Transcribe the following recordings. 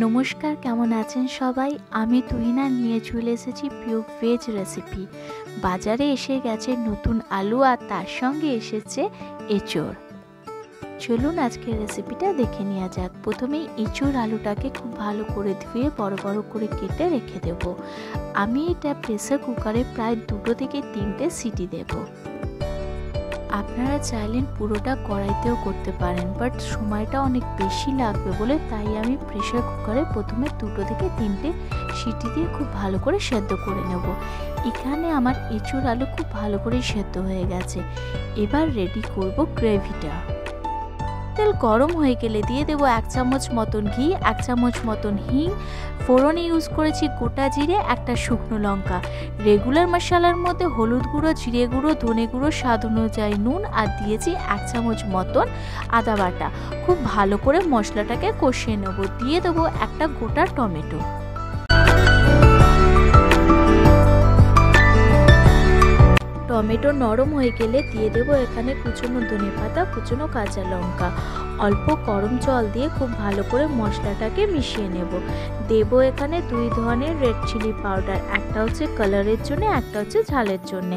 নমস্কার, কেমন আছেন সবাই? আমি তুহিনা নিয়ে চলে এসেছি পিওর ভেজ রেসিপি। বাজারে এসে গেছে নতুন আলু আর তার সঙ্গে এসেছে এঁচোড়। চলুন আজকের রেসিপিটা দেখে নেওয়া যাক। প্রথমেই এঁচোড় আলুটাকে খুব ভালো করে ধুয়ে বড় বড় করে কেটে রেখে দেব। আমি এটা প্রেসার কুকারে প্রায় 2 থেকে 3টে সিটি দেব। আপনারা চাইলেন পুরোটা কড়াইতেও করতে পারেন, বাট সময়টা অনেক বেশি লাগবে বলে তাই আমি প্রেসার কুকারে প্রথমে 2 থেকে 3টে সিটি দিয়ে খুব ভালো করে সেদ্ধ করে নেব। এখানে আমার এঁচোড় আলু খুব ভালো করে সেদ্ধ হয়ে গেছে। এবার রেডি করব গ্রেভিটা। তেল গরম হয়ে গেলে দিয়ে দেবো 1 চামচ মতন ঘি, 1 চামচ মতন হিং, ফোড়নে ইউজ করেছি গোটা জিরে, একটা শুকনো লঙ্কা। রেগুলার মশলার মধ্যে হলুদ গুঁড়ো, জিরে গুঁড়ো, ধনে গুঁড়ো, স্বাদ অনুযায়ী নুন আর দিয়েছি 1 চামচ মতন আদা বাটা। খুব ভালো করে মশলাটাকে কষিয়ে নেব। দিয়ে দেবো একটা গোটা টমেটো। টমেটো নরম হয়ে গেলে দিয়ে দেবো এখানে কুচনো ধনেপাতা, কুচনো কাঁচা লঙ্কা। অল্প গরম জল দিয়ে খুব ভালো করে মশলাটাকে মিশিয়ে নেব। দেবো এখানে 2 ধরনের রেড চিলি পাউডার, একটা হচ্ছে কালারের জন্য, একটা হচ্ছে ঝালের জন্যে।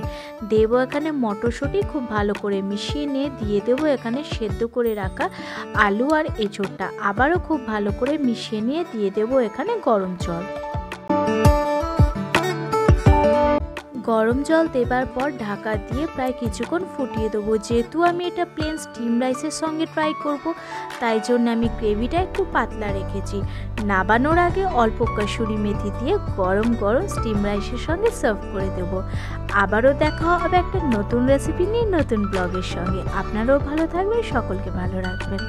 দেবো এখানে মটরশুঁটি। খুব ভালো করে মিশিয়ে নিয়ে দিয়ে দেবো এখানে সেদ্ধ করে রাখা আলু আর এঁচোড়টা। আবারও খুব ভালো করে মিশিয়ে নিয়ে দিয়ে দেবো এখানে গরম জল। গরম জল দেবার পর ঢাকা দিয়ে প্রায় কিছুক্ষণ ফুটিয়ে দেবো। যেহেতু আমি এটা প্লেন স্টিম রাইসের সঙ্গে ট্রাই করব, তাই জন্য আমি গ্রেভিটা একটু পাতলা রেখেছি। নাবানোর আগে অল্প কসুরি মেথি দিয়ে গরম গরম স্টিম রাইসের সঙ্গে সার্ভ করে দেব। আবারও দেখা হবে একটা নতুন রেসিপি নিয়ে নতুন ব্লগের সঙ্গে। আপনারাও ভালো থাকবেন, সকলকে ভালো রাখবেন।